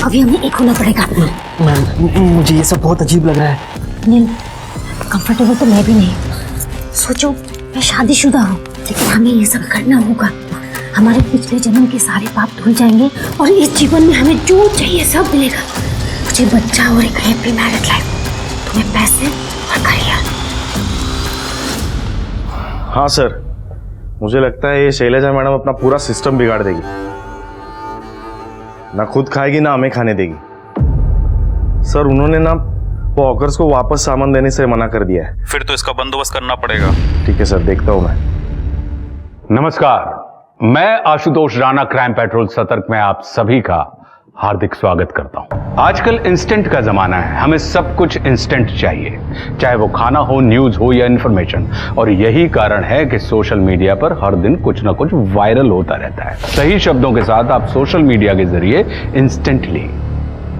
अभी हमें एक होना पड़ेगा। मैम मुझे ये सब बहुत अजीब लग रहा है। नहीं, कंफर्टेबल तो मैं भी नहीं। सोचो मैं शादीशुदा हूँ, लेकिन हमें ये सब करना होगा। हमारे पिछले जन्म के सारे पाप धुल जाएंगे और इस जीवन में हमें जो चाहिए सब मिलेगा। मुझे बच्चा और एक हैप्पी मैरिड लाइफ, तुम्हें पैसे और करियर। हाँ सर, मुझे लगता है ये शैलजा मैडम अपना पूरा सिस्टम बिगाड़ देगी। ना खुद खाएगी ना हमें खाने देगी। सर उन्होंने ना वो हॉकर्स को वापस सामान देने से मना कर दिया है। फिर तो इसका बंदोबस्त करना पड़ेगा। ठीक है सर, देखता हूं मैं। नमस्कार, मैं आशुतोष राणा क्राइम पेट्रोल सतर्क में आप सभी का हार्दिक स्वागत करता हूं। आजकल इंस्टेंट का जमाना है, हमें सब कुछ इंस्टेंट चाहिए, चाहे वो खाना हो, न्यूज हो या इंफॉर्मेशन। और यही कारण है कि सोशल मीडिया पर हर दिन कुछ ना कुछ वायरल होता रहता है। सही शब्दों के साथ आप सोशल मीडिया के जरिए इंस्टेंटली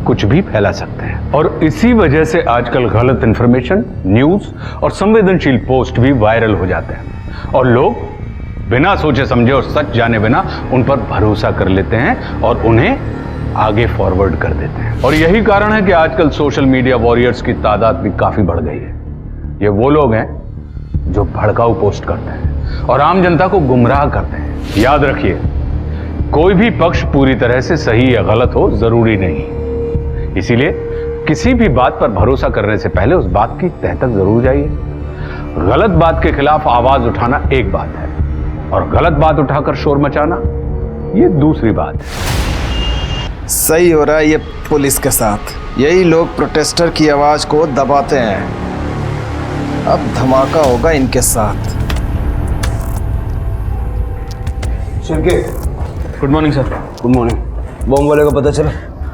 कुछ भी फैला सकते हैं। और इसी वजह से आजकल गलत इंफॉर्मेशन, न्यूज और संवेदनशील पोस्ट भी वायरल हो जाते हैं और लोग बिना सोचे समझे और सच जाने बिना उन पर भरोसा कर लेते हैं और उन्हें आगे फॉरवर्ड कर देते हैं। और यही कारण है कि आजकल सोशल मीडिया वॉरियर्स की तादाद भी काफी बढ़ गई है। ये वो लोग हैं जो भड़काऊ पोस्ट करते हैं और आम जनता को गुमराह करते हैं। याद रखिए, कोई भी पक्ष पूरी तरह से सही या गलत हो जरूरी नहीं, इसीलिए किसी भी बात पर भरोसा करने से पहले उस बात की तह तक जरूर जाइए। गलत बात के खिलाफ आवाज उठाना एक बात है और गलत बात उठाकर शोर मचाना ये दूसरी बात है। सही हो रहा है ये पुलिस के साथ, यही लोग प्रोटेस्टर की आवाज को दबाते हैं। अब धमाका होगा इनके साथ। शिवके, good morning sir. Good morning. Bomb वाले का पता चला?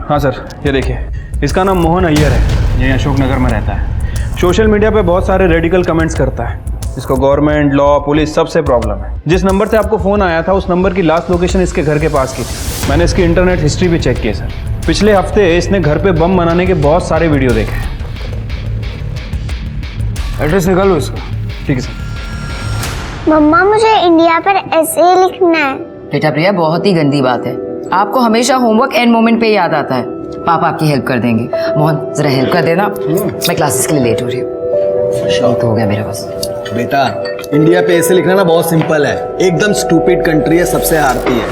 हाँ सर, ये देखिए, इसका नाम मोहन अय्यर है, ये अशोकनगर में रहता है। सोशल मीडिया पे बहुत सारे रेडिकल कमेंट्स करता है। इसको गवर्नमेंट, लॉ, पुलिस सबसे प्रॉब्लम है। जिस नंबर से आपको फ़ोन आया था उस नंबर की लास्ट लोकेशन इसके घर के पास की थी। मैंने इसकी इंटरनेट हिस्ट्री भी चेक की है सर। पिछले हफ्ते इसने घर पे बम बनाने के बहुत सारे वीडियो देखे हैं। एड्रेस निकालो इसका। ठीक है सर। मम्मा मुझे इंडिया पर ऐसे लिखना है। बेटा प्रिया, बहुत ही गंदी बात है। आपको हमेशा होमवर्क एंड मोमेंट पे याद आता है। पापा आपकी हेल्प कर देंगे। मोहन जरा हेल्प कर देना, मैं क्लासेस के लिए लेट हो रही हूँ। तो हो गया मेरा बस। बेटा, इंडिया पे ऐसे लिखना ना बहुत सिंपल है, एकदम स्टूपिड कंट्री है, सबसे हारती है।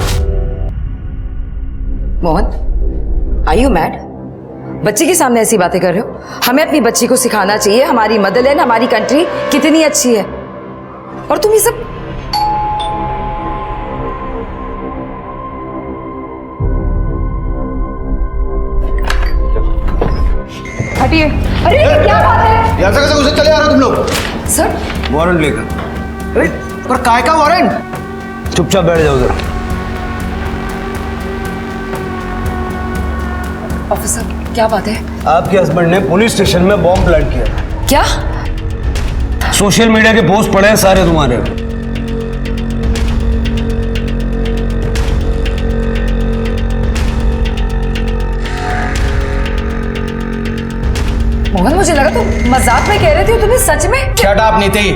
Mohan, are you mad? बच्चे के सामने ऐसी बातें कर रहे हो? हमें अपनी बच्ची को सिखाना चाहिए हमारी मदरलैंड, हमारी कंट्री कितनी अच्छी है। और तुम ये सब हटिए। अरे ये क्या बात है? यहाँ से कैसे घुसे चले आ रहे हो तुम लोग? सर, वारंट लेकर। अरे पर काय का वारंट? चुपचाप बैठ जाओ उधर। ऑफिसर क्या बात है? आपके हस्बैंड ने पुलिस स्टेशन में बॉम्ब प्लांट किया। क्या? सोशल मीडिया के पोस्ट पड़े हैं सारे तुम्हारे। मोहन, मुझे लगा तुम मजाक में कह रहे थे, तुम्हें सच में? शट अप नीति,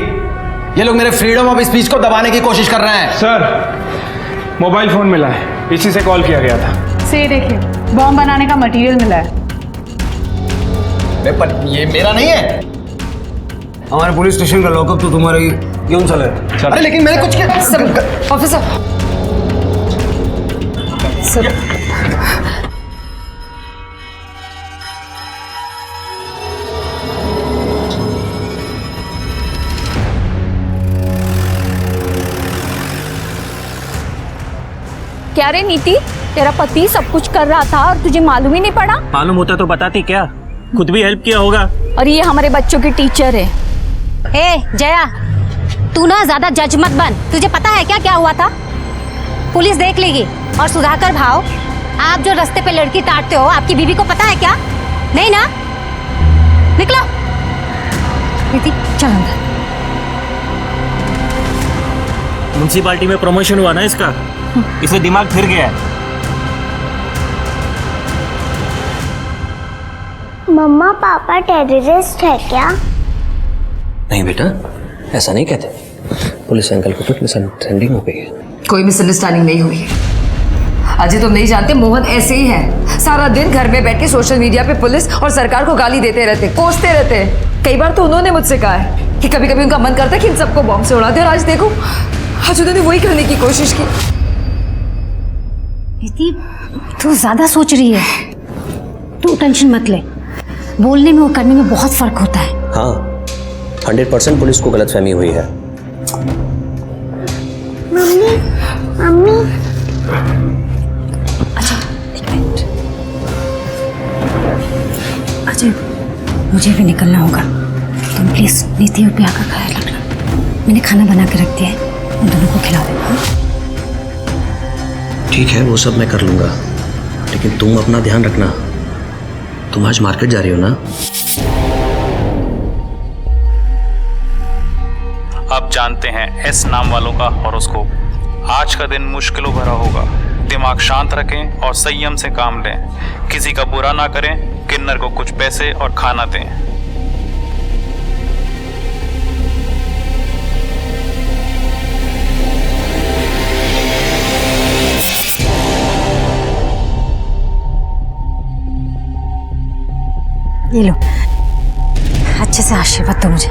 ये लोग मेरे फ्रीडम ऑफ स्पीच को दबाने की कोशिश कर रहे हैं। सर, मोबाइल फ़ोन मिला है, इसी से कॉल किया गया था। से देखिए, बॉम्ब बनाने का मटेरियल मिला है। पर ये मेरा नहीं है। हमारे पुलिस स्टेशन का लॉकअप तो तुम्हारा ही क्यों चले? अरे लेकिन मैंने कुछ किया। ऑफिसर सर, क्या रे नीति, तेरा पति सब कुछ कर रहा था और तुझे मालूम ही नहीं पड़ा? मालूम होता तो बताती क्या, खुद भी हेल्प किया होगा। और ये हमारे बच्चों की टीचर है। ए जया, तू ना ज्यादा जज मत बन। तुझे पता है क्या क्या हुआ था? पुलिस देख लेगी। और सुधाकर भाव, आप जो रास्ते पे लड़की काटते हो, आपकी बीवी को पता है क्या? नहीं ना? निकलो नीति, चल अंदर। म्युनिसिपालिटी में प्रमोशन हुआ ना इसका, इसे दिमाग फिर गया है। मम्मा पापा टेररिस्ट है क्या? नहीं बेटा, ऐसा नहीं कहते। पुलिस अंकल को कुछ मिसअंडरस्टैंडिंग हो गई है। कोई मिसअंडरस्टैंडिंग नहीं हुई है। अजय तुम नहीं जानते, मोहन ऐसे ही है। सारा दिन घर में बैठ के सोशल मीडिया पे पुलिस और सरकार को गाली देते रहते, कोसते रहते। कई बार तो उन्होंने मुझसे कहा है कि कभी कभी उनका मन करता है कि इन सबको बॉम्ब से उड़ा दे, और आज देखो आज उन्होंने वही करने की कोशिश की। नीति, तू ज्यादा सोच रही है। तू टेंशन मत ले, बोलने में और करने में बहुत फर्क होता है। हाँ, 100% पुलिस को गलतफहमी हुई है। मम्मी मम्मी अच्छा एक मिनट। अजय, मुझे भी निकलना होगा। तुम प्लीज नीति और प्रिया का ख्याल रखना। मैंने खाना बना के रख दिया है, उन दोनों को खिला देना। ठीक है, वो सब मैं कर लूंगा, लेकिन तुम अपना ध्यान रखना। तुम आज मार्केट जा रही हो ना? आप जानते हैं एस नाम वालों का हॉरोस्कोप। आज का दिन मुश्किलों भरा होगा। दिमाग शांत रखें और संयम से काम लें। किसी का बुरा ना करें, किन्नर को कुछ पैसे और खाना दें। ये लो, अच्छे से आशीर्वाद दो मुझे।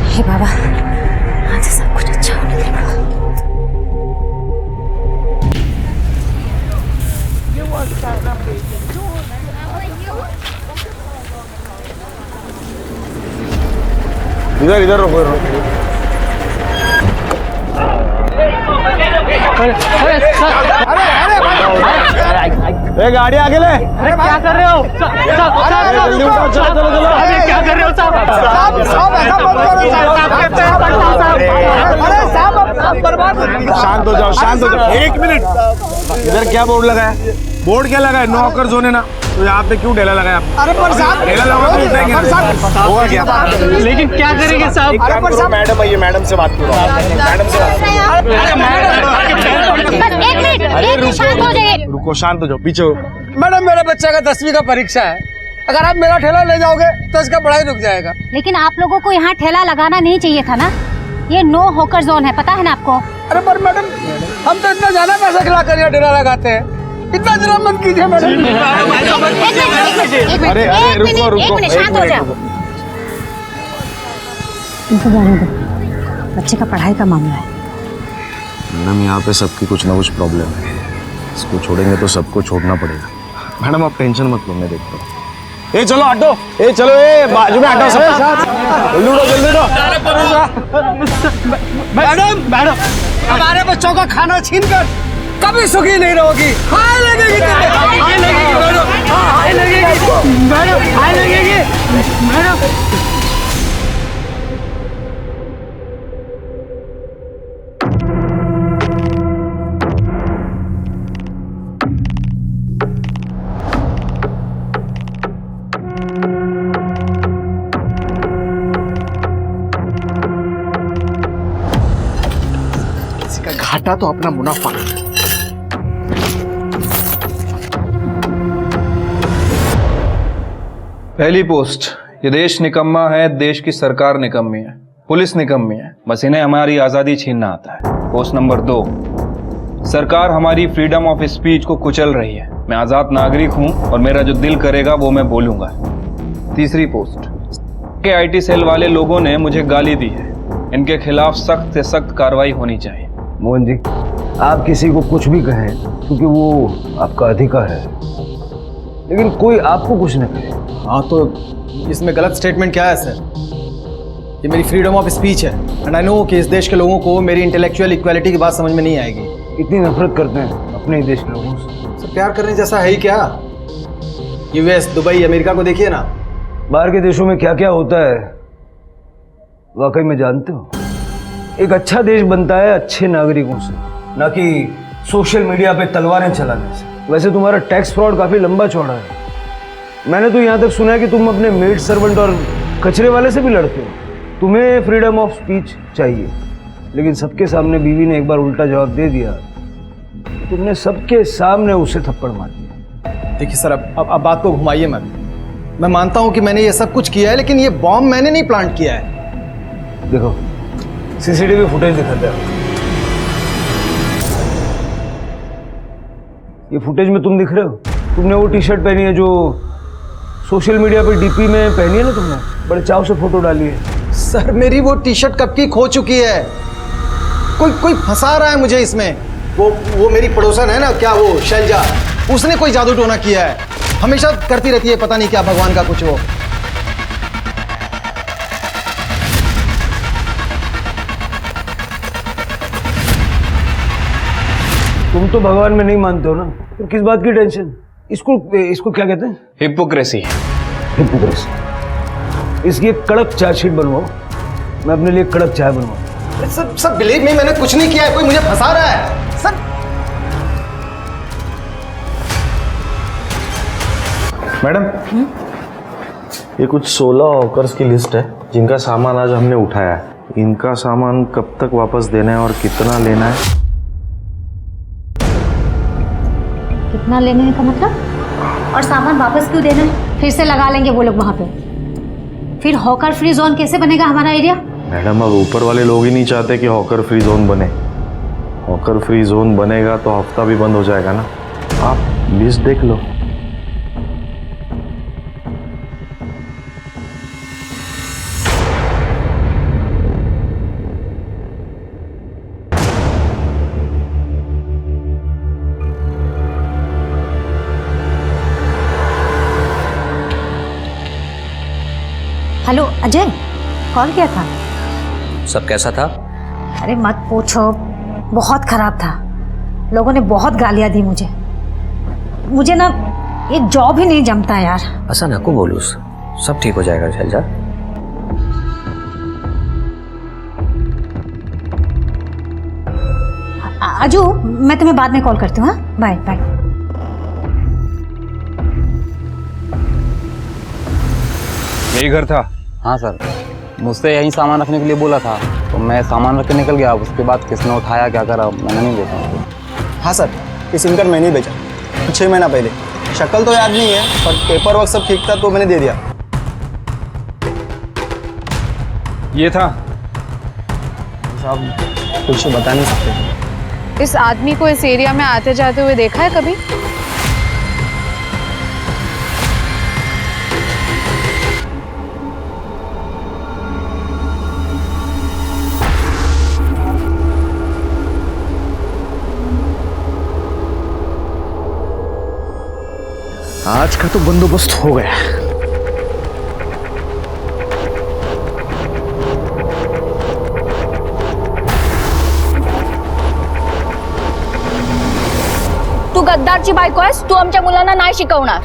हे बाबा, आज सब कुछ अच्छा होने देना। इधर इधर रुको। अरे गाड़ी आगे ले। अरे क्या कर रहे हो? जल्दी उठाओ, चलो चलो चलो। अरे क्या कर रहे हो साहब? शांत हो जाओ, शांत हो जाओ। एक मिनट, इधर क्या बोर्ड लगा है? बोर्ड क्या लगा है? नो हॉकर जोन है ना, तो यहाँ पे क्यों ढेला लगा है? अरे पर साहब, ढेला लगा तो उठाएंगे ना। होगा क्या? लेकिन क्या करेंगे साहब? एक काम करो, मैडम आइए, मैडम से बात करो। मैडम से बात करो। एक मिनट, शांत हो जाइए। रुको, शांत हो जाओ, पीछे हो। मैडम, मेरे बच्चे का 10वीं का परीक्षा है। अगर आप मेरा ठेला ले जाओगे तो इसका पढ़ाई रुक जाएगा। लेकिन आप लोगों को यहाँ ठेला लगाना नहीं चाहिए था ना। ये नो हॉकर जोन है, पता है ना आपको? अरे पर मैडम, हम तो इतना ज्यादा पैसा खिला कर यहाँ ठेला लगाते हैं। इतना जरा मत कीजिए मैडम। अरे अरे रुको रुको, शांत हो जाओ। इनको जाने दो, बच्चे का पढ़ाई का मामला है। मैडम, यहाँ पे सबकी कुछ ना कुछ प्रॉब्लम है। इसको छोड़ेंगे तो सबको छोड़ना पड़ेगा। मैडम आप टेंशन मत लो, मैं देखता हूँ। ए चलो ऑटो, ए चलो, ए बाजू में ऑटो सब। जल्दी उठो, जल्दी उठो। मैडम मैडम, हमारे बच्चों का खाना छीन कर कभी सुखी नहीं रहोगी। हाय लगेगी तुम्हें, हाय लगेगी मैडम, हाय लगेगी मैडम, हाय लगेगी मैडम। किसी का घाटा तो अपना मुनाफा। पहली पोस्ट, ये देश निकम्मा है, देश की सरकार निकम्मी है, पुलिस निकम्मी है, बस इन्हें हमारी आज़ादी छीनना आता है। पोस्ट नंबर 2, सरकार हमारी फ्रीडम ऑफ स्पीच को कुचल रही है। मैं आज़ाद नागरिक हूं और मेरा जो दिल करेगा वो मैं बोलूंगा। तीसरी पोस्ट, के आईटी सेल वाले लोगों ने मुझे गाली दी है, इनके खिलाफ सख्त से सख्त कार्रवाई होनी चाहिए। मोहन जी, आप किसी को कुछ भी कहें क्योंकि वो आपका अधिकार है, लेकिन कोई आपको कुछ न कहे। हाँ तो इसमें गलत स्टेटमेंट क्या है सर? ये मेरी फ्रीडम ऑफ स्पीच है एंड आई नो कि इस देश के लोगों को मेरी इंटेलेक्चुअल इक्वालिटी की बात समझ में नहीं आएगी। इतनी नफरत करते हैं अपने ही देश के लोगों से। सर प्यार करने जैसा है ही क्या? यूएस, दुबई, अमेरिका को देखिए ना। बाहर के देशों में क्या क्या होता है वाकई में जानते हो? एक अच्छा देश बनता है अच्छे नागरिकों से, ना कि सोशल मीडिया पे तलवारें चलाने से। वैसे तुम्हारा टैक्स फ्रॉड काफी लंबा चौड़ा है। मैंने तो यहाँ तक सुना है कि तुम अपने मेड सर्वेंट और कचरे वाले से भी लड़ते हो। तुम्हें फ्रीडम ऑफ स्पीच चाहिए, लेकिन सबके सामने बीवी ने एक बार उल्टा जवाब दे दिया, तुमने सबके सामने उसे थप्पड़ मार दिया। देखिए सर, अब बात को घुमाइए मत। मैं मानता हूँ कि मैंने ये सब कुछ किया है, लेकिन ये बॉम्ब मैंने नहीं प्लांट किया है। देखो सीसीटीवी फुटेज दिखाते हैं। ये फुटेज में तुम दिख रहे हो, तुमने वो टी शर्ट पहनी है जो सोशल मीडिया पे डीपी में पहनी है ना, तुमने बड़े चाव से फोटो डाली है। सर मेरी वो टी शर्ट कब की खो चुकी है, कोई फंसा रहा है मुझे इसमें। वो मेरी पड़ोसन है ना, क्या वो शैलजा, उसने कोई जादू टोना किया है, हमेशा करती रहती है पता नहीं क्या भगवान का कुछ। वो तुम तो भगवान में नहीं मानते हो ना, तो किस बात की टेंशन। इसको क्या कहते हैं? हिपोक्रेसी। हिपोक्रेसी। इसकी एक कड़क चार्जशीट बनवाओ, मैं अपने लिए कड़क चाय बनवाऊं। सब बिलीव मी, मैंने कुछ नहीं किया है, कोई मुझे फंसा रहा है सर। मैडम ये कुछ 16 हॉकर्स की लिस्ट है जिनका सामान आज हमने उठाया है। इनका सामान कब तक वापस देना है और कितना लेना है? कितना लेने का मतलब? और सामान वापस क्यों देना है? फिर से लगा लेंगे वो लोग वहां पे, फिर हॉकर फ्री जोन कैसे बनेगा हमारा एरिया? मैडम अब ऊपर वाले लोग ही नहीं चाहते कि हॉकर फ्री जोन बने। हॉकर फ्री जोन बनेगा तो हफ्ता भी बंद हो जाएगा ना। आप लिस्ट देख लो। हेलो अजय, कॉल किया था? सब कैसा था? अरे मत पूछो, बहुत खराब था। लोगों ने बहुत गालियां दी मुझे ना ये जॉब ही नहीं जमता यार। ऐसा ना को बोलूस, सब ठीक हो जाएगा शैलजा। अजू मैं तुम्हें बाद में कॉल करती हूँ। हाँ बाय बाय। यही घर था? हाँ सर, मुझसे यहीं सामान रखने के लिए बोला था, तो मैं सामान रख के निकल गया। उसके बाद किसने उठाया क्या करा मैंने नहीं देखा। हाँ सर, ये सिम कार्ड मैंने ही बेचा 6 महीना पहले। शक्ल तो याद नहीं है पर पेपर वर्क सब ठीक था तो मैंने दे दिया। ये था साहब, कुछ बता नहीं सकते। इस आदमी को इस एरिया में आते जाते हुए देखा है कभी? आज का तो बंदोबस्त हो गया। तू गद्दारची बायको आहेस, तू आमच्या मुलांना नाही शिकवणार।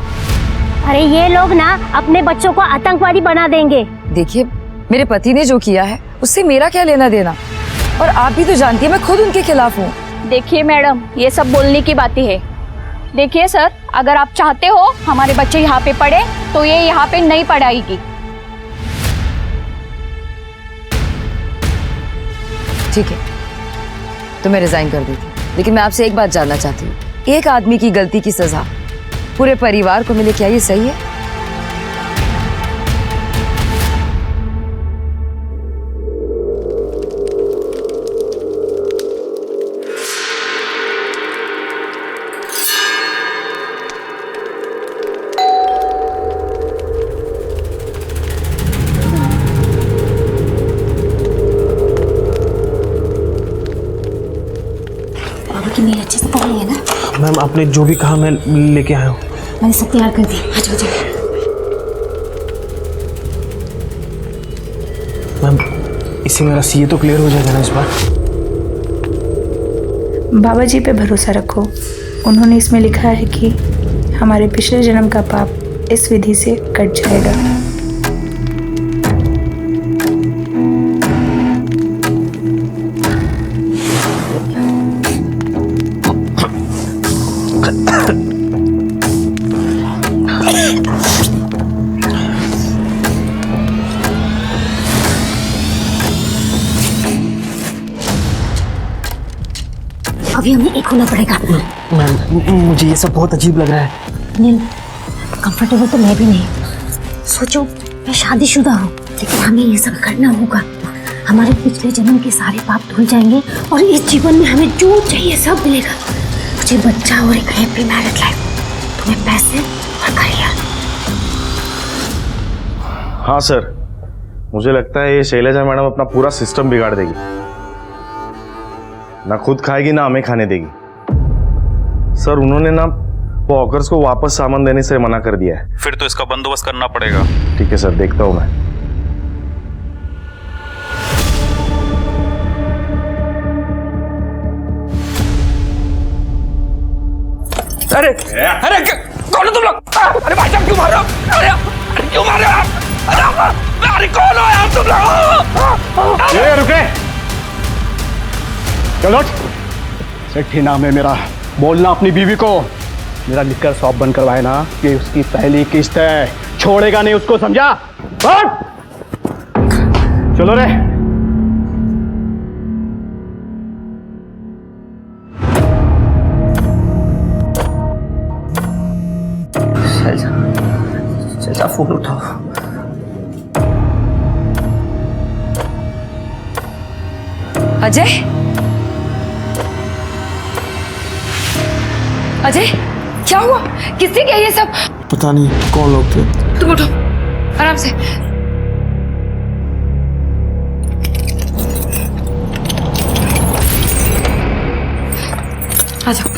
अरे ये लोग ना अपने बच्चों को आतंकवादी बना देंगे। देखिए मेरे पति ने जो किया है उससे मेरा क्या लेना देना, और आप भी तो जानती है मैं खुद उनके खिलाफ हूँ। देखिए मैडम, ये सब बोलने की बातें है। देखिए सर, अगर आप चाहते हो हमारे बच्चे यहाँ पे पढ़े तो ये यहाँ पे नहीं पढ़ाएगी। ठीक है तो मैं रिजाइन कर देती, लेकिन मैं आपसे एक बात जानना चाहती हूँ, एक आदमी की गलती की सजा पूरे परिवार को मिले, क्या ये सही है? मेरे अच्छे से पढ़ लिया ना? मैम आपने जो भी कहा मैं लेके आया हूँ। मैंने सब तैयार कर दी। आ जाओ मैम इससे मेरा सीए तो क्लियर हो जाएगा ना इस बार? बाबा जी पे भरोसा रखो, उन्होंने इसमें लिखा है कि हमारे पिछले जन्म का पाप इस विधि से कट जाएगा। अभी हमें एक होना पड़ेगा। मैम मुझे ये सब बहुत अजीब लग रहा है। नहीं, कंफर्टेबल तो मैं भी नहीं। सोचो मैं शादीशुदा हूँ, लेकिन हमें ये सब करना होगा। हमारे पिछले जन्म के सारे पाप धुल जाएंगे और इस जीवन में हमें जो चाहिए सब मिलेगा। मुझे बच्चा और एक हैप्पी मैरिड लाइफ, तुम्हें पैसे और करियर। हाँ सर, मुझे लगता है ये शैलजा मैडम अपना पूरा सिस्टम बिगाड़ देगी। ना खुद खाएगी ना हमें खाने देगी। सर उन्होंने ना वो हॉकर्स को वापस सामान देने से मना कर दिया है। फिर तो इसका बंदोबस्त करना पड़ेगा। ठीक है सर, देखता हूँ मैं। अरे अरे कौन हो तुम लोग? अरे भाई साहब क्यों मार रहे हो? अरे क्यों मार रहे हो आप? अरे कौन हो यार तुम लोग? ये रुके, चलो। सेठी नाम है मेरा, बोलना अपनी बीवी को मेरा लिखकर शॉप बंद करवाए ना कि उसकी पहली किस्त है, छोड़ेगा नहीं उसको, समझा? चलो रे। शैलजा फोन उठाओ। अजय, अजय क्या हुआ? किसने किया ये सब? पता नहीं कौन लोग थे। तुम उठो आराम से। आ जाओ।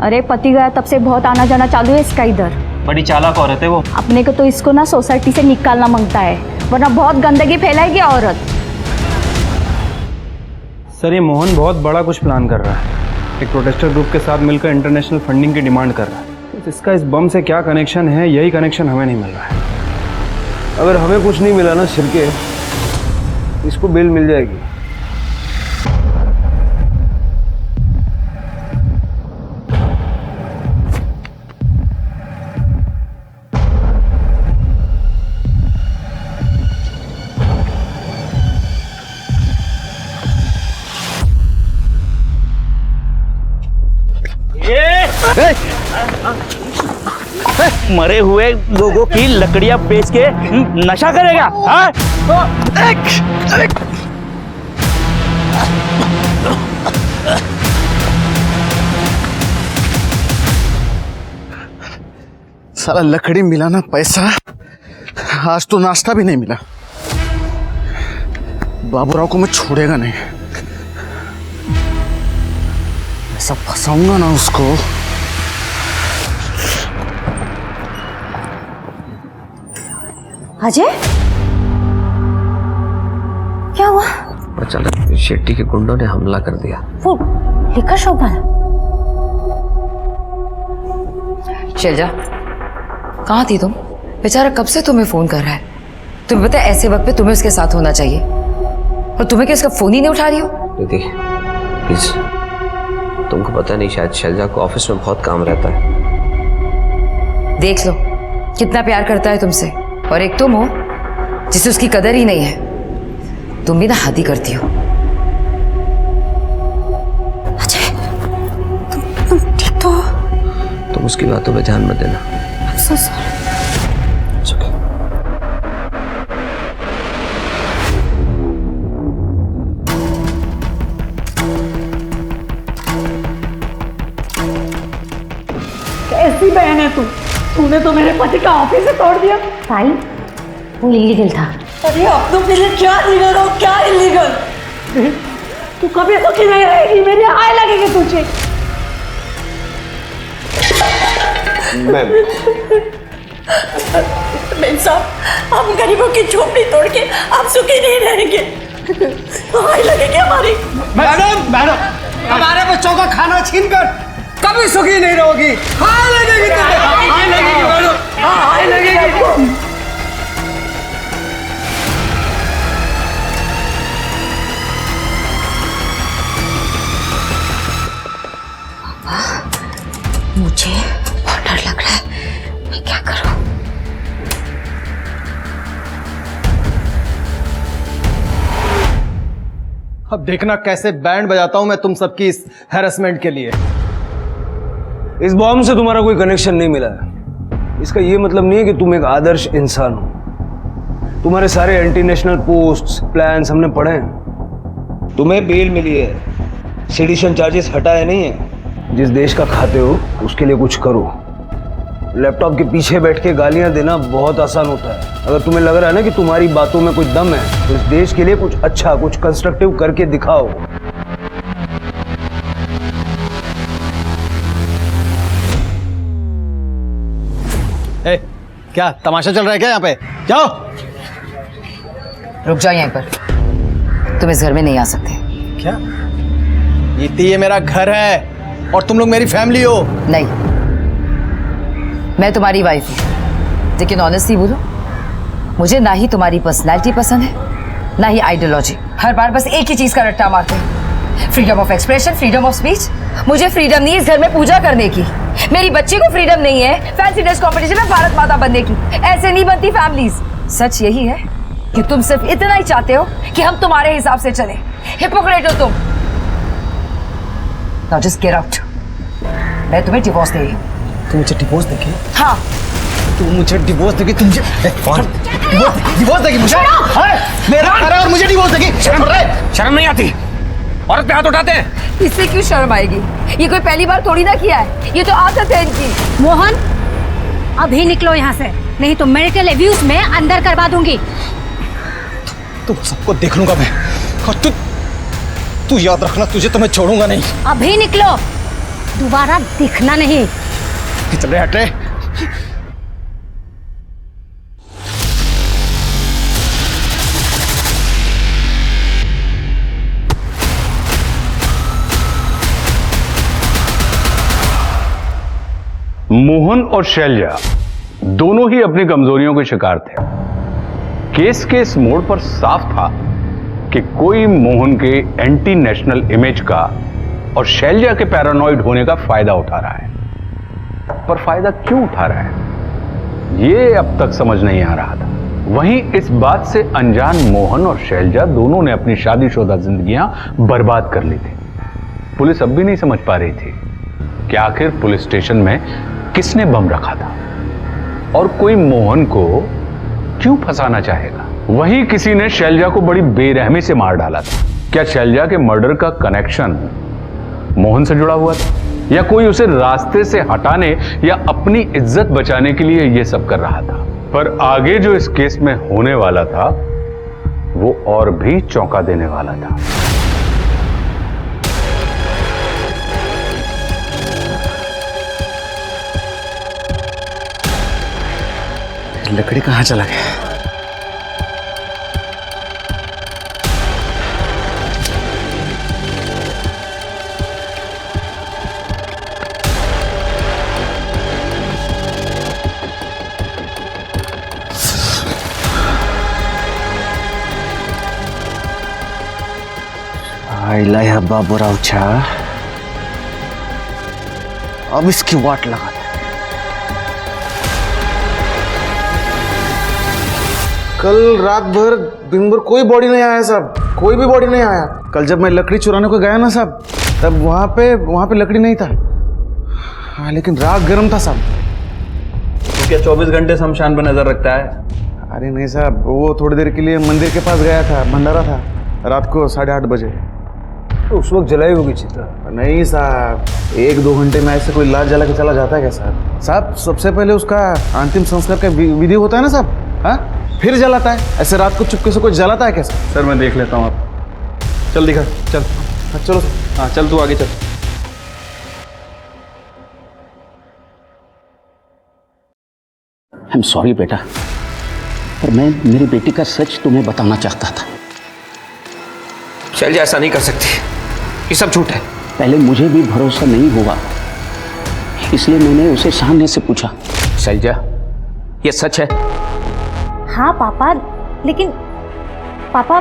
अरे पति गया तब से बहुत आना जाना चालू है इसका इधर। बड़ी चालाक औरत है वो। अपने को तो इसको ना सोसाइटी से निकालना मांगता है, वरना बहुत गंदगी फैलाएगी औरत। सर ये मोहन बहुत बड़ा कुछ प्लान कर रहा है। एक प्रोटेस्टर ग्रुप के साथ मिलकर इंटरनेशनल फंडिंग की डिमांड कर रहा है। तो इसका इस बम से क्या कनेक्शन है, यही कनेक्शन हमें नहीं मिल रहा है। अगर हमें कुछ नहीं मिला ना शिरके, इसको बेल मिल जाएगी। मरे हुए लोगों की लकड़ियां बेच के नशा करेगा? हाँ? साला लकड़ी मिला ना पैसा, आज तो नाश्ता भी नहीं मिला। बाबूराव को मैं छोड़ेगा नहीं, ऐसा फंसाऊंगा ना उसको। अजय क्या हुआ? अचानक शेट्टी के गुंडों ने हमला कर दिया। वो लिखा शोभा। शैलजा कहाँ थी तुम? बेचारा कब से तुम्हें फोन कर रहा है। तुम्हें पता है ऐसे वक्त पे तुम्हें उसके साथ होना चाहिए, और तुम्हें क्या उसका फोन ही नहीं उठा रही हो? दीदी प्लीज, तुमको पता नहीं शायद शैलजा को ऑफिस में बहुत काम रहता है। देख लो कितना प्यार करता है तुमसे, और एक तुम हो जिसे उसकी कदर ही नहीं है। तुम भी ना हद ही करती हो। अजय तुम ठीक तो हो? तुम उसकी बातों पे ध्यान मत देना। I'm so sorry. It's okay. कैसी बहन है तू? तूने तो मेरे पति का ऑफिस से तोड़ दिया। भाई वो इलीगल था। अरे अब तो मेरे क्या लीगल हो, क्या इलीगल? तू कभी सुखी नहीं रहेगी, मेरी हाय लगेगी तुझे। मैम साहब, हम गरीबों की झोपड़ी तोड़ के आप सुखी नहीं रहेंगे, हाय लगेगी हमारी। मैडम हमारे बच्चों का खाना छीनकर कभी सुखी नहीं रहोगी। हाय लगेगी तुम्हें, हाय लगेगी मैडम, हाय लगेगी। मुझे बहुत डर लग रहा है, मैं क्या करूं? अब देखना कैसे बैंड बजाता हूं मैं तुम सबकी इस हैरेसमेंट के लिए। इस बॉम्ब से तुम्हारा कोई कनेक्शन नहीं मिला है। इसका ये मतलब नहीं है कि तुम एक आदर्श इंसान हो। तुम्हारे सारे एंटी नेशनल पोस्ट्स प्लान्स हमने पढ़े हैं। तुम्हें बेल मिली है, सेडिशन चार्जेस हटाए नहीं है। जिस देश का खाते हो उसके लिए कुछ करो। लैपटॉप के पीछे बैठ के गालियां देना बहुत आसान होता है। अगर तुम्हें लग रहा है ना कि तुम्हारी बातों में कुछ दम है तो इस देश के लिए कुछ अच्छा, कुछ कंस्ट्रक्टिव करके दिखाओ। क्या तमाशा चल रहा है क्या यहाँ पे? जाओ। रुक जाओ यहीं पर, तुम इस घर में नहीं आ सकते। क्या? ये मेरा घर है और तुम लोग मेरी फैमिली हो। नहीं, मैं तुम्हारी वाइफ हूँ, लेकिन ऑनेस्टली बोलो, मुझे ना ही तुम्हारी पर्सनैलिटी पसंद है ना ही आइडियोलॉजी। हर बार बस एक ही चीज का रट्टा मारते हैं, freedom of expression, freedom of speech. मुझे फ्रीडम नहीं इस घर में पूजा करने की, मेरी बच्ची को फ्रीडम नहीं है फैंसी ड्रेस कंपटीशन में भारत माता बनने की। ऐसे नहीं बनती फैमिलीज। सच यही है कि तुम सिर्फ इतना ही चाहते हो कि हम तुम्हारे हिसाब से चले। हिपोक्रेट हो तुम। Now just get out. मैं तुम्हें डिवोर्स दे रही हूँ। तुम मुझे डिवोर्स देगी? हाँ। तुम मुझे डिवोर्स देगी? तुम डिवोर्स देगी मुझे? मेरा घर है और मुझे डिवोर्स देगी? शर्म नहीं आती? औरत पे हाथ उठाते हैं। इससे क्यों शर्म आएगी? ये कोई पहली बार थोड़ी ना किया है, ये तो आदत है इनकी। मोहन, अभी निकलो यहाँ से, नहीं तो मैरिटल एब्यूज में अंदर करवा दूंगी। तुम सबको देख लूंगा मैं। और तू याद रखना, तुझे तो मैं छोड़ूंगा नहीं। अभी निकलो, दोबारा दिखना नहीं। चल रहे, हट रहे। मोहन और शैलजा दोनों ही अपनी कमजोरियों के शिकार थे। केस के इस मोड़ पर साफ था कि कोई मोहन के एंटी नेशनल इमेज का और शैलजा के पैरानॉइड होने का फायदा उठा रहा है। पर फायदा क्यों उठा रहा है, यह अब तक समझ नहीं आ रहा था। वहीं इस बात से अनजान मोहन और शैलजा दोनों ने अपनी शादीशुदा जिंदगियां बर्बाद कर ली थी। पुलिस अब भी नहीं समझ पा रही थी कि आखिर पुलिस स्टेशन में किसने बम रखा था और कोई मोहन को क्यों फंसाना चाहेगा। वहीं किसी ने शैलजा को बड़ी बेरहमी से मार डाला था। क्या शैलजा के मर्डर का कनेक्शन मोहन से जुड़ा हुआ था, या कोई उसे रास्ते से हटाने या अपनी इज्जत बचाने के लिए यह सब कर रहा था? पर आगे जो इस केस में होने वाला था वो और भी चौंका देने वाला था। लकड़ी कहाँ चला गया? आइला हब्बा बुरा उछा, अब इसकी वाट लगा। कल रात भर दिन भर कोई बॉडी नहीं आया साहब, कोई भी बॉडी नहीं आया। कल जब मैं लकड़ी चुराने को गया ना साहब, तब वहाँ पे लकड़ी नहीं था। हाँ, लेकिन रात गर्म था साहब। तो क्या 24 घंटे शमशान पर नजर रखता है? अरे नहीं साहब, वो थोड़ी देर के लिए मंदिर के पास गया था, भंडारा था रात को 8:30 बजे। तो उस वक्त जलाई होगी चिता? नहीं साहब, 1-2 घंटे में ऐसे कोई लाश जला के चला जाता है क्या साहब? साहब सबसे पहले उसका अंतिम संस्कार का विधि होता है ना साहब, हाँ, फिर जलाता है। ऐसे रात को चुपके से कोई जलाता है कैसे? सर मैं देख लेता हूँ। आप चल दिखा, चल। हाँ चलो। हाँ चल, तू आगे चल। आई एम सॉरी बेटा, पर मैं मेरी बेटी का सच तुम्हें बताना चाहता था। शैलजा ऐसा नहीं कर सकती, ये सब झूठ है। पहले मुझे भी भरोसा नहीं हुआ, इसलिए मैंने उसे सामने से पूछा। शैलजा, ये सच है? हाँ पापा, लेकिन पापा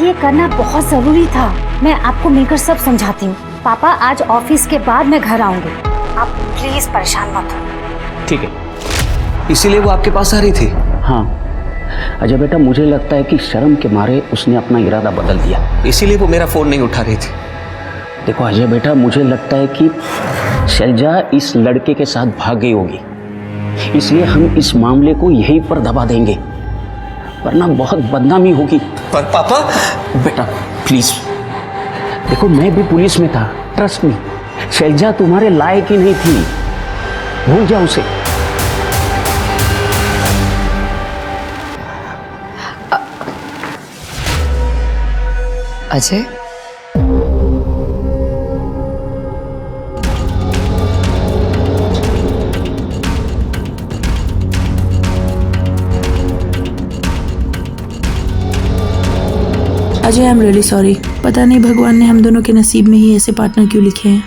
ये करना बहुत जरूरी था। मैं आपको मिलकर सब समझाती हूँ। पापा आज ऑफिस के बाद मैं घर आऊंगी, आप प्लीज परेशान मत हो। ठीक है, इसीलिए वो आपके पास आ रही थी? हाँ अजय बेटा, मुझे लगता है कि शर्म के मारे उसने अपना इरादा बदल दिया, इसीलिए वो मेरा फोन नहीं उठा रही थी। देखो अजय बेटा, मुझे लगता है कि शैलजा इस लड़के के साथ भाग गई होगी, इसलिए हम इस मामले को यहीं पर दबा देंगे वरना बहुत बदनामी होगी। पर पापा। बेटा प्लीज, देखो मैं भी पुलिस में था, ट्रस्ट मी। शैलजा तुम्हारे लायक ही नहीं थी, भूल जाओ उसे। Ajay, Ajay I am really sorry. पता नहीं भगवान ने हम दोनों के नसीब में ही ऐसे पार्टनर क्यों लिखे हैं।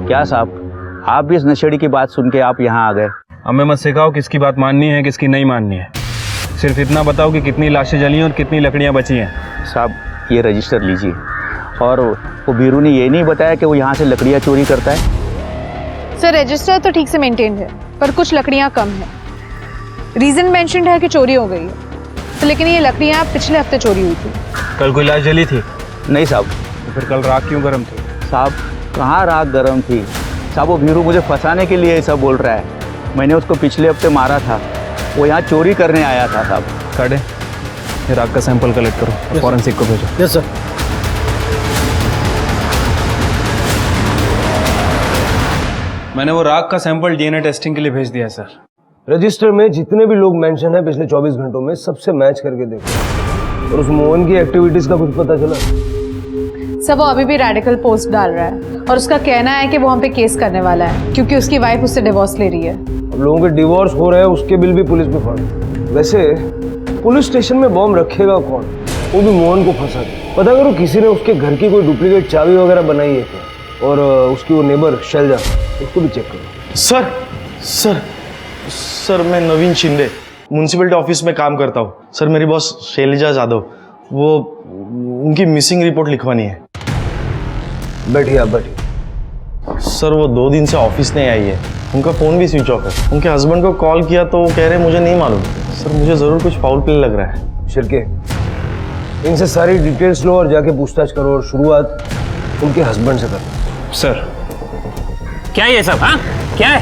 क्या साहब, आप भी इस नशेड़ी की बात सुन के आप यहाँ आ गए? हमें मत सिखाओ किसकी बात माननी है किसकी नहीं माननी है। सिर्फ इतना बताओ कि कितनी लाशें जली हैं और कितनी लकड़ियाँ बची हैं। साहब ये रजिस्टर लीजिए। और वो बीरू ने ये नहीं बताया कि वो यहाँ से लकड़ियाँ चोरी करता है? सर रजिस्टर तो ठीक से मेंटेन है, पर कुछ लकड़ियाँ कम है। रीजन मेंशन्ड है कि चोरी हो गई है, तो लेकिन ये लकड़ियाँ पिछले हफ्ते चोरी हुई थी। कल कोई लाश जली थी? नहीं साहब। तो फिर कल राख क्यों गर्म थी? साहब कहाँ राख गर्म थी साहब, वो बीरू मुझे फंसाने के लिए सब बोल रहा है। मैंने उसको पिछले हफ्ते मारा था, वो यहाँ चोरी करने आया था साहब। काटे, ये राख का सैंपल कलेक्ट करो और फॉरेंसिक को भेजो। Yes sir. मैंने वो राख का सैंपल डीएनए टेस्टिंग के लिए भेज दिया है सर। रजिस्टर में जितने भी लोग मेंशन है पिछले 24 घंटों में सबसे मैच करके देखो। और उस मोहन की एक्टिविटीज का कुछ पता चला? सर वो अभी भी रेडिकल पोस्ट डाल रहा है और उसका कहना है कि वो हम पे केस करने वाला है क्योंकि उसकी वाइफ उससे डिवोर्स ले रही है। अब लोगों के डिवोर्स हो रहे हैं, उसके बिल भी पुलिस में पड़े। वैसे पुलिस स्टेशन में बॉम्ब रखेगा कौन? वो भी मोहन को फंसा के। पता करो किसी ने उसके घर की कोई डुप्लीकेट चाबी वगैरह बनाई है क्या? और उसकी वो नेबर शैलजा, उसको भी चेक करो। सर सर सर मैं नवीन शिंदे म्यूनसिपलिटी ऑफिस में काम करता हूँ। सर मेरी बॉस शैलजा जादव, वो उनकी मिसिंग रिपोर्ट लिखवानी है। बैठिए आप बैठिए। सर वो 2 दिन से ऑफिस नहीं आई है, उनका फ़ोन भी स्विच ऑफ है। उनके हस्बैंड को कॉल किया तो वो कह रहे मुझे नहीं मालूम। सर मुझे ज़रूर कुछ फाउल प्ले लग रहा है। शिरके, इनसे सारी डिटेल्स लो और जाके पूछताछ करो और शुरुआत उनके हस्बैंड से करो। सर क्या ये सब? हाँ क्या है?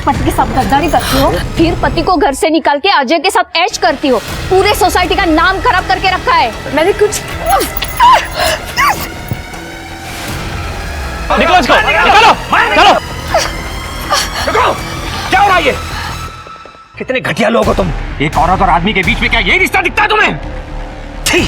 पति के साथ गद्दारी करती हो, फिर पति को घर से निकाल के अजय के साथ ऐश करती हो। पूरे सोसाइटी का नाम खराब करके रखा है। मैंने कुछ निकलो इसको, निकालो, चलो। निकलो, क्या हो रहा है ये? कितने घटिया लोग हो तुम। एक औरत और आदमी के बीच में क्या यही रिश्ता दिखता है तुम्हें? ठीक,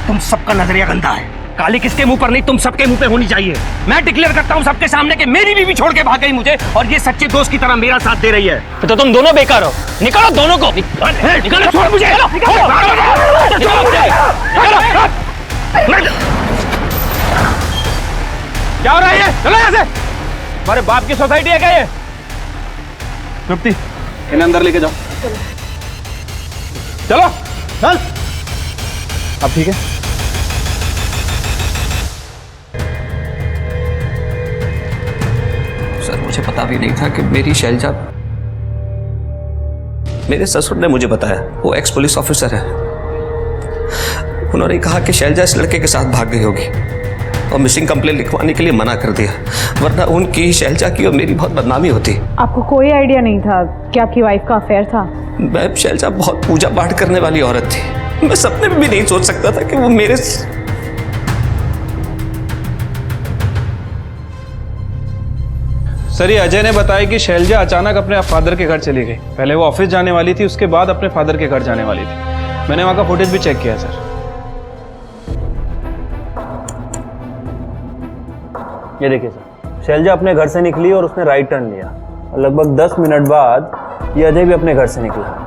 तुम सबका नजरिया गंदा है। काली किसके मुंह पर नहीं, तुम सबके मुंह पे होनी चाहिए। मैं डिक्लेयर करता हूँ सबके सामने कि मेरी बीवी छोड़ के भाग गई मुझे और ये सच्चे दोस्त की तरह मेरा साथ दे रही है। तो तुम दोनों बेकार हो। निकालो दोनों को। निकालो, छोड़ मुझे। क्या हो रहा है ये? चलो यहाँ से। हमारे बाप की सोसाइटी है क्या ये? तृप्ति, इन्हें अंदर लेके जाओ। चलो चल। अब ठीक है? सर मुझे पता भी नहीं था कि मेरी शैलजा, मेरे ससुर ने मुझे बताया, वो एक्स पुलिस ऑफिसर है। उन्होंने कहा कि शैलजा इस लड़के के साथ भाग गई होगी और मिसिंग कंप्लेंट लिखवाने के लिए मना कर दिया, वरना उनकी, शैलजा की और मेरी बहुत बदनामी होती। आपको कोई आइडिया नहीं था कि आपकी वाइफ का अफेयर था? मैं, शैलजा बहुत पूजा पाठ करने वाली औरत थी। मैं सपने में भी नहीं सोच सकता था कि वो मेरे सर ये अजय ने बताया कि शैलजा अचानक अपने फादर के घर चली गई। पहले वो ऑफिस जाने वाली थी, उसके बाद अपने फादर के घर जाने वाली थी। मैंने वहां का फुटेज भी चेक किया सर। ये देखिए सर, शैलजा अपने घर से निकली और उसने राइट टर्न लिया और लगभग 10 मिनट बाद ये अजय भी अपने घर से निकला।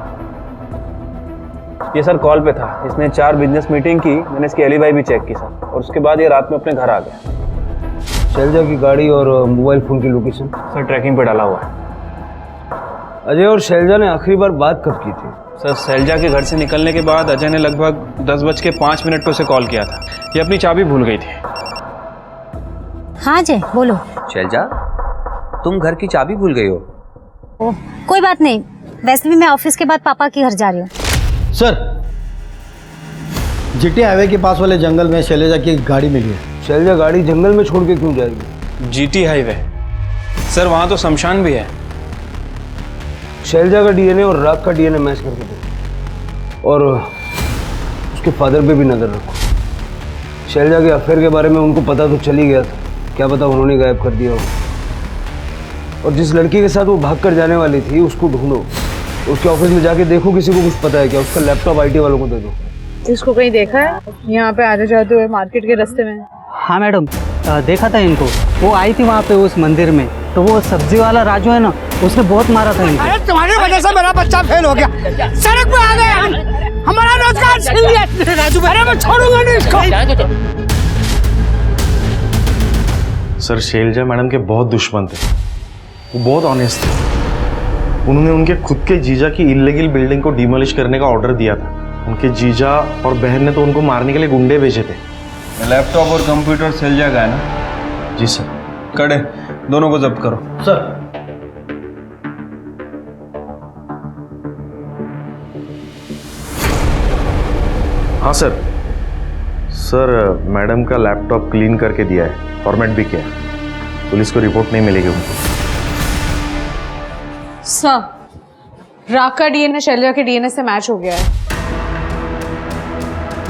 ये सर कॉल पे था, इसने 4 बिजनेस मीटिंग की। मैंने इसकी एलिबाई भी चेक की सर, और उसके बाद ये रात में अपने घर आ गया। शैलजा की गाड़ी और मोबाइल फोन की लोकेशन सर ट्रैकिंग पे डाला हुआ है। अजय और शैलजा ने आखिरी बार बात कब की थी? सर शैलजा के घर से निकलने के बाद अजय ने लगभग 10:05 पे उसे कॉल किया था। ये अपनी चाबी भूल गई थी। हाँ अजय बोलो। शैलजा, तुम घर की चाबी भूल गई हो? ओह कोई बात नहीं, वैसे भी मैं ऑफिस के बाद पापा के घर जा रही हूँ। सर जीटी हाईवे के पास वाले जंगल में शैलजा की गाड़ी मिली है। शैलजा गाड़ी जंगल में छोड़ के क्यों जाएगी? GT highway. सर वहाँ तो शमशान भी है। शैलजा का डीएनए और राग का डीएनए मैच करके देखो, और उसके फादर पे भी नज़र रखो। शैलजा के अफेयर के बारे में उनको पता तो चल ही गया था, क्या पता उन्होंने गायब कर दिया हो। और जिस लड़की के साथ वो भाग कर जाने वाली थी उसको ढूंढो, उसके ऑफिस में जाके देखो किसी को कुछ पता है क्या, उसका लैपटॉप आईटी वालों को दे दो। इसको कहीं देखा है यहाँ पे आते जाते हुए मार्केट के रास्ते में? हाँ मैडम, देखा था इनको। वो आई थी वहाँ पे उस मंदिर में, तो वो सब्जी वाला राजू है ना, उसने बहुत मारा था इनको। अरे तुम्हारी वजह से मेरा बच्चा फेल हो गया, सड़क पे आ गए हम, हमारा रोजगार छीन लिया राजू। अरे मैं छोड़ूंगा नहीं इसको। सर शैलजा मैडम के बहुत दुश्मन थे, वो बहुत ऑनेस्ट थे। उन्होंने उनके खुद के जीजा की इल्लीगल बिल्डिंग को डिमोलिश करने का ऑर्डर दिया था। उनके जीजा और बहन ने तो उनको मारने के लिए गुंडे भेजे थे। लैपटॉप और कंप्यूटर शैलजा का है ना? जी सर। कड़े दोनों को जब्त करो। सर हाँ सर। सर मैडम का लैपटॉप क्लीन करके दिया है, फॉर्मेट भी किया है। पुलिस को रिपोर्ट नहीं मिलेगी उनको। सर, राग का डीएनए शैलजा के डीएनए से मैच हो गया है।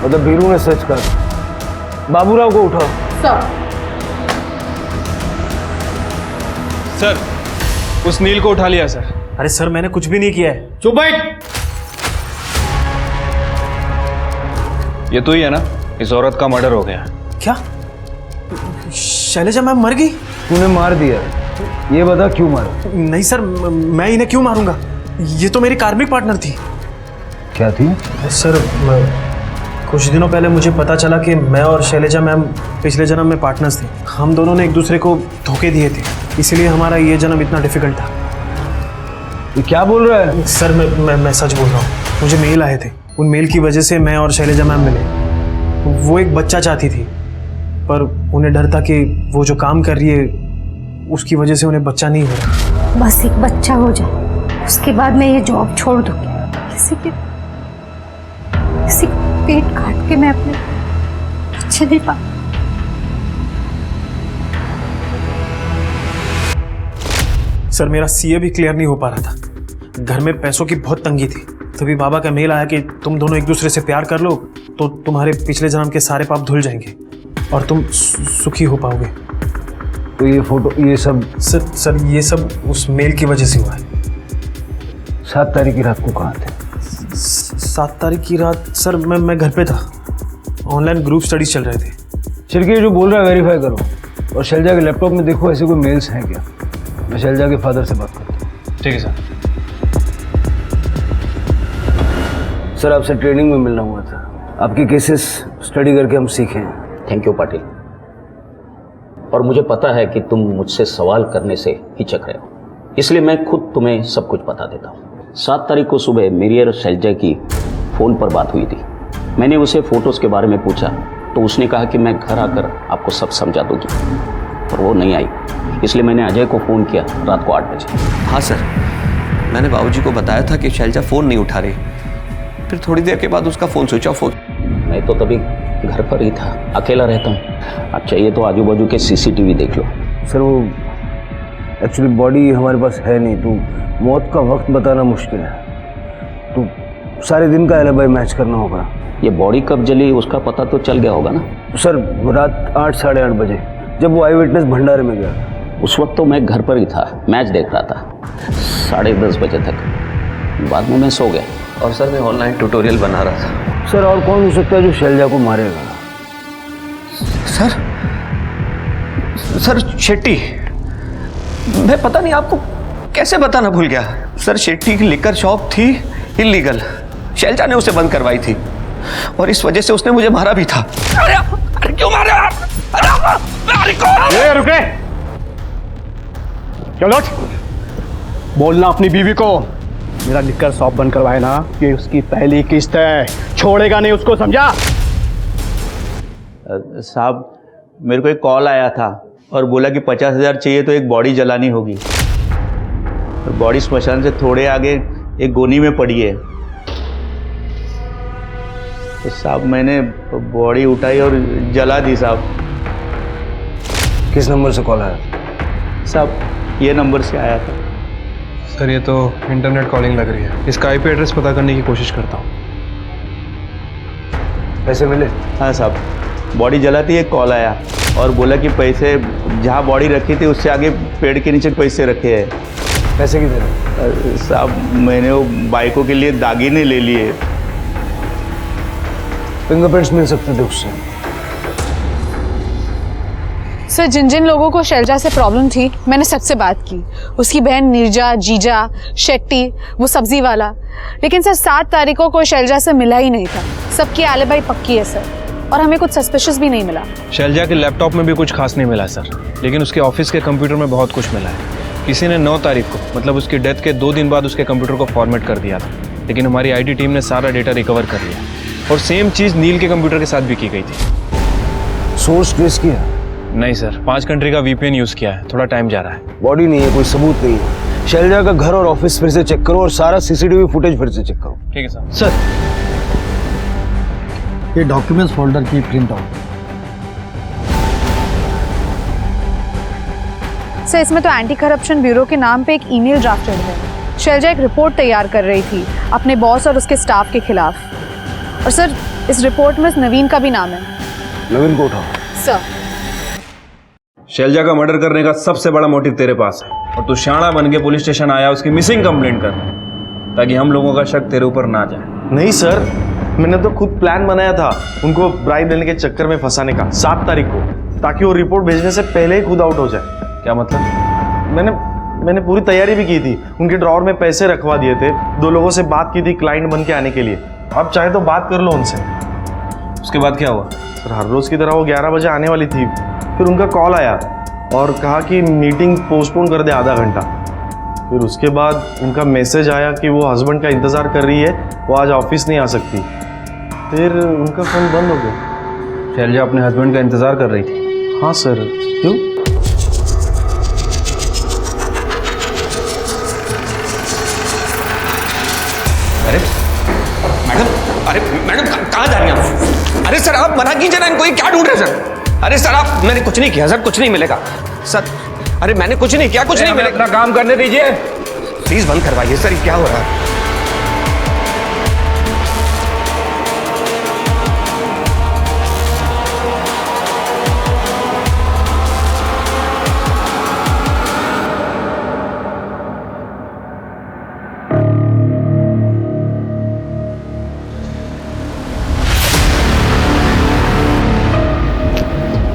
मतलब बीरू ने सच कहा। बाबूराव को उठाओ। सर उस नील को उठा लिया सर। अरे सर मैंने कुछ भी नहीं किया है। चुप बैठ। ये तो ही है ना, इस औरत का मर्डर हो गया। क्या शैलजा मैम मर गई? तूने मार दिया, ये बता क्यों मारा? नहीं सर, मैं इन्हें क्यों मारूंगा, ये तो मेरी कार्मिक पार्टनर थी। क्या थी? सर कुछ दिनों पहले मुझे पता चला कि मैं और शैलजा मैम पिछले जन्म में पार्टनर्स थे। हम दोनों ने एक दूसरे को धोखे दिए थे, इसीलिए हमारा ये जन्म इतना डिफिकल्ट था। ये क्या बोल रहा है? सर मैं सच बोल रहा हूँ। मुझे मेल आए थे, उन मेल की वजह से मैं और शैलजा मैम मिले। वो एक बच्चा चाहती थी, पर उन्हें डर था कि वो जो काम कर रही है उसकी वजह से उन्हें बच्चा नहीं हो रहा। बस एक बच्चा हो जाए, उसके बाद मैं ये जॉब छोड़ दूंगी। किसी का पेट काट के मैं अपने बच्चे नहीं पा। सर मेरा सीए भी क्लियर नहीं हो पा रहा था, घर में पैसों की बहुत तंगी थी। तभी बाबा का मेल आया कि तुम दोनों एक दूसरे से प्यार कर लो तो तुम्हारे पिछले जन्म के सारे पाप धुल जाएंगे और तुम सुखी हो पाओगे। तो ये फोटो, ये सब? सर ये सब उस मेल की वजह से हुआ है। 7 तारीख की रात को कहाँ थे? 7 तारीख की रात सर मैं घर पे था, ऑनलाइन ग्रुप स्टडीज चल रहे थे। चल के जो बोल रहा है वेरीफाई करो, और शैलजा के लैपटॉप में देखो ऐसे कोई मेल्स हैं क्या। मैं शैलजा के फादर से बात करता हूँ। ठीक है सर। सर आपसे ट्रेनिंग में मिलना हुआ था, आपके केसेस स्टडी करके हम सीखे हैं। थैंक यू पाटिल, और मुझे पता है कि तुम मुझसे सवाल करने से हिचक रहे हो, इसलिए मैं खुद तुम्हें सब कुछ बता देता हूँ। 7 तारीख को सुबह मेरी और शैलजा की फ़ोन पर बात हुई थी। मैंने उसे फ़ोटोज़ के बारे में पूछा तो उसने कहा कि मैं घर आकर आपको सब समझा दूँगी, पर वो नहीं आई, इसलिए मैंने अजय को फ़ोन किया रात को 8 बजे। हाँ सर, मैंने बाबूजी को बताया था कि शैलजा फ़ोन नहीं उठा रही, फिर थोड़ी देर के बाद उसका फ़ोन स्विच ऑफ हो। मैं तो तभी घर पर ही था, अकेला रहता हूँ। आप चाहिए तो आजू बाजू के CCTV देख लो। सर वो एक्चुअली बॉडी हमारे पास है नहीं, तो मौत का वक्त बताना मुश्किल है, तो सारे दिन का एलिबी मैच करना होगा। ये बॉडी कब जली उसका पता तो चल गया होगा ना? सर रात 8 साढ़े 8 बजे जब वो आई विटनेस भंडारे में गया, उस वक्त तो मैं घर पर ही था, मैच देख रहा था 10:30 बजे तक। बाद में मैं सो गया। और सर मैं ऑनलाइन ट्यूटोरियल बना रहा था। सर और कौन हो सकता है जो शैलजा को मारेगा? सर शेट्टी, मैं पता नहीं आपको कैसे बताना भूल गया। सर शेट्टी की लिकर शॉप थी इलीगल, शैलजा ने उसे बंद करवाई थी और इस वजह से उसने मुझे मारा भी था। अरे क्यों मारे आप? रुके, चलो बोलना अपनी बीवी को, मेरा लिकर शॉप बंद करवाए ना, ये उसकी पहली किस्त है, छोड़ेगा नहीं उसको, समझा? साहब मेरे को एक कॉल आया था और बोला कि 50,000 चाहिए तो एक बॉडी जलानी होगी। बॉडी स्मशान से थोड़े आगे एक गोनी में पड़ी है। तो साहब मैंने बॉडी उठाई और जला दी साहब। किस नंबर से कॉल आया? साहब ये नंबर से आया था। सर ये तो इंटरनेट कॉलिंग लग रही है। इसका आईपी एड्रेस पता करने की कोशिश करता हूँ। पैसे मिले? हाँ साहब, बॉडी जलाती एक कॉल आया और बोला कि पैसे जहाँ बॉडी रखी थी उससे आगे पेड़ के नीचे पैसे रखे हैं। पैसे कितने? साहब मैंने वो बाइकों के लिए दागीने ले लिए। फिंगरप्रिंट्स मिल सकते थे उससे। सर जिन जिन लोगों को शैलजा से प्रॉब्लम थी मैंने सबसे बात की। उसकी बहन नीरजा, जीजा, शेट्टी, वो सब्जी वाला। लेकिन सर 7 तारीखों को शैलजा से मिला ही नहीं था। सबकी आलिबाई पक्की है सर, और हमें कुछ सस्पिशियस भी नहीं मिला। शैलजा के लैपटॉप में भी कुछ खास नहीं मिला सर, लेकिन उसके ऑफिस के कंप्यूटर में बहुत कुछ मिला है। किसी ने 9 तारीख को, मतलब उसकी डेथ के 2 दिन बाद उसके कंप्यूटर को फॉर्मेट कर दिया था, लेकिन हमारी आईटी टीम ने सारा डेटा रिकवर कर लिया। और सेम चीज़ नील के कंप्यूटर के साथ भी की गई थी। सोर्स ट्रेस किया? नहीं सर, 5 कंट्री का वीपीएन यूज़ किया है। थोड़ा टाइम जा रहा है। बॉडी नहीं है, कोई सबूत नहीं है। शैलजा का घर और ऑफिस फिर से चेक करो और सारा सीसीटीवी फुटेज फिर से चेक करो। ठीक है सर। सर ये डॉक्यूमेंट्स फोल्डर की प्रिंट आउट। सर इसमें तो एंटी करप्शन ब्यूरो के नाम पे एक ईमेल ड्राफ्टेड है। शैलजा एक रिपोर्ट तैयार कर रही थी अपने बॉस और उसके स्टाफ के खिलाफ। और सर इस रिपोर्ट में नवीन का भी नाम है। नवीन को उठाओ। सर शैलजा का मर्डर करने का सबसे बड़ा मोटिव तेरे पास है, और तू शाणा बन के पुलिस स्टेशन आया उसकी मिसिंग कंप्लेंट करना, ताकि हम लोगों का शक तेरे ऊपर ना जाए। नहीं सर, मैंने तो खुद प्लान बनाया था उनको ब्राइब देने के चक्कर में फंसाने का 7 तारीख को, ताकि वो रिपोर्ट भेजने से पहले ही खुद आउट हो जाए। क्या मतलब? मैंने पूरी तैयारी भी की थी। उनके ड्रॉवर में पैसे रखवा दिए थे। 2 लोगों से बात की थी क्लाइंट बन के आने के लिए। अब चाहे तो बात कर लो उनसे। उसके बाद क्या हुआ? सर हर रोज की तरह वो 11 बजे आने वाली थी। फिर उनका कॉल आया और कहा कि मीटिंग पोस्टपोन कर दे आधा घंटा। फिर उसके बाद उनका मैसेज आया कि वो हस्बैंड का इंतज़ार कर रही है, वो आज ऑफिस नहीं आ सकती। फिर उनका फ़ोन बंद हो गया। शैलजा अपने हस्बैंड का इंतज़ार कर रही थी? हाँ सर। क्यों? अरे मैडम, अरे मैडम कहाँ जा रही हैं आप? अरे सर आप मना कीजिए ना इनको, ये क्या ढूंढ रहे हैं सर? अरे सर आप, मैंने कुछ नहीं किया सर, कुछ नहीं मिलेगा सर। अरे मैंने कुछ नहीं किया, कुछ नहीं मिलेगा। अपना काम करने दीजिए। प्लीज बंद करवाइए सर, ये क्या हो रहा है?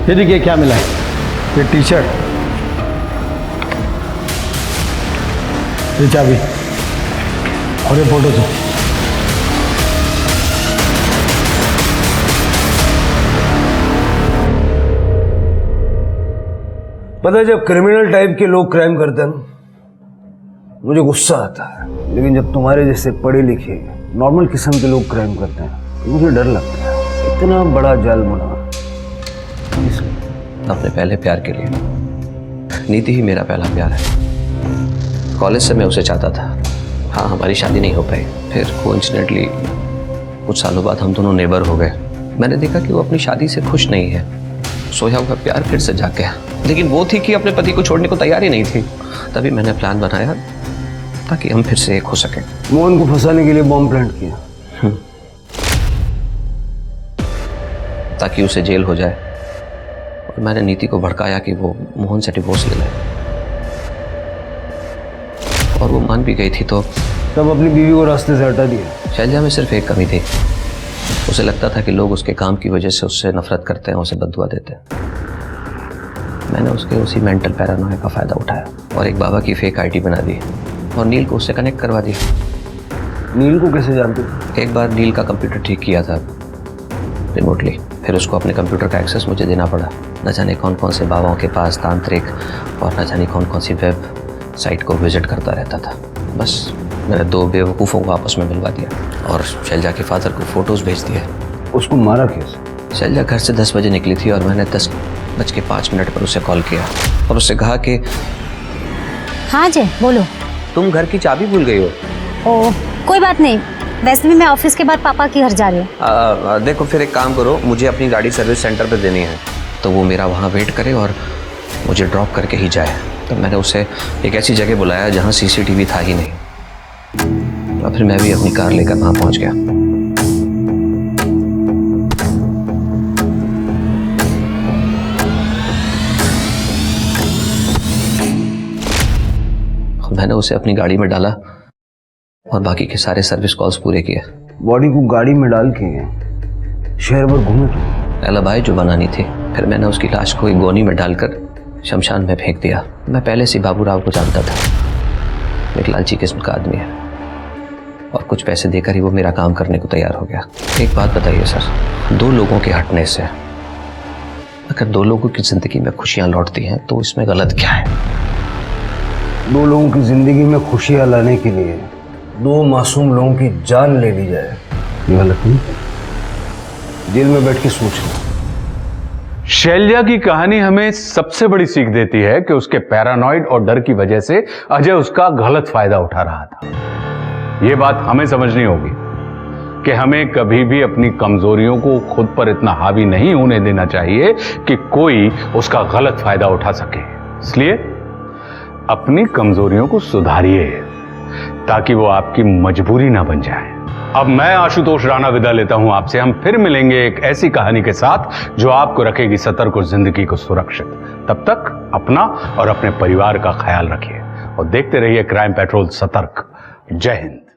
ये देखिए क्या मिला है, ये टी शर्ट, ये चाबी और ये फोटो तो। पता है जब क्रिमिनल टाइप के लोग क्राइम करते हैं मुझे गुस्सा आता है, लेकिन जब तुम्हारे जैसे पढ़े लिखे नॉर्मल किस्म के लोग क्राइम करते हैं तो मुझे डर लगता है। इतना बड़ा जाल बना अपने पहले प्यार के लिए। नीति ही मेरा पहला प्यार है। कॉलेज से मैं उसे चाहता था। हाँ हमारी शादी नहीं हो पाई। फिर कोइंसिडेंटली कुछ सालों बाद हम दोनों नेबर हो गए। मैंने देखा कि वो अपनी शादी से खुश नहीं है। सोया हुआ प्यार फिर से जाग गया, लेकिन वो थी कि अपने पति को छोड़ने को तैयार ही नहीं थी। तभी मैंने प्लान बनाया ताकि हम फिर से एक हो सकें। मोहन को फंसाने के लिए बॉम्ब प्लांट किया ताकि उसे जेल हो जाए। और मैंने नीति को भड़काया कि वो मोहन से डिवोर्स ले ले, और वो मान भी गई थी। तो तब अपनी बीवी को रास्ते से हटा दिया। शैलजा में सिर्फ एक कमी थी, उसे लगता था कि लोग उसके काम की वजह से उससे नफरत करते हैं, उसे बददुआ देते हैं। मैंने उसके उसी मेंटल पैरानोया का फ़ायदा उठाया और एक बाबा की फेक आईडी बना दी और नील को उससे कनेक्ट करवा दिया। नील को कैसे जानते? एक बार नील का कंप्यूटर ठीक किया था रिमोटली, फिर उसको अपने कंप्यूटर का एक्सेस मुझे देना पड़ा। न जाने कौन कौन से बाबाओं के पास तांत्रिक और न जाने कौन कौन सी वेब साइट को विजिट करता रहता था। बस मैंने 2 बेवकूफ़ों को आपस में मिलवा दिया और शैलजा के फादर को फ़ोटोज़ भेज दिए। उसको मारा कैसे? शैलजा घर से 10 बजे निकली थी और मैंने 10:05 पर उसे कॉल किया और उससे कहा कि हाँ जी बोलो। तुम घर की चाबी भूल गई हो। ओ कोई बात नहीं, वैसे भी मैं ऑफिस के बाद पापा के घर जा रही हूँ। देखो फिर एक काम करो, मुझे अपनी गाड़ी सर्विस सेंटर पे देनी है, तो वो मेरा वहाँ वेट करे और मुझे ड्रॉप करके ही जाए। तो मैंने उसे एक ऐसी जगह बुलाया जहाँ CCTV था ही नहीं, और फिर मैं भी अपनी कार लेकर वहाँ पहुँच गया। मैंने उसे अपनी गाड़ी में डाला और बाकी के सारे सर्विस कॉल्स पूरे किए। बॉडी को गाड़ी में डाल के शहर भर घूमे तो एलिबाई जो बनानी थी। फिर मैंने उसकी लाश को एक गोनी में डालकर शमशान में फेंक दिया। मैं पहले से बाबू राव को जानता था, एक लालची किस्म का आदमी है, और कुछ पैसे देकर ही वो मेरा काम करने को तैयार हो गया। एक बात बताइए सर, दो लोगों के हटने से अगर दो लोगों की जिंदगी में खुशियां लौटती हैं तो इसमें गलत क्या है? दो लोगों की जिंदगी में खुशियां लाने के लिए दो मासूम लोगों की जान ले ली जाए, ये गलत नहीं? जेल में बैठ के सोच लो। शैलजा की कहानी हमें सबसे बड़ी सीख देती है कि उसके पैरानॉइड और डर की वजह से अजय उसका गलत फायदा उठा रहा था। यह बात हमें समझनी होगी कि हमें कभी भी अपनी कमजोरियों को खुद पर इतना हावी नहीं होने देना चाहिए कि कोई उसका गलत फायदा उठा सके। इसलिए अपनी कमजोरियों को सुधारिए ताकि वो आपकी मजबूरी ना बन जाए। अब मैं आशुतोष राणा विदा लेता हूं आपसे। हम फिर मिलेंगे एक ऐसी कहानी के साथ जो आपको रखेगी सतर्क और जिंदगी को सुरक्षित। तब तक अपना और अपने परिवार का ख्याल रखिए और देखते रहिए क्राइम पेट्रोल सतर्क। जय हिंद।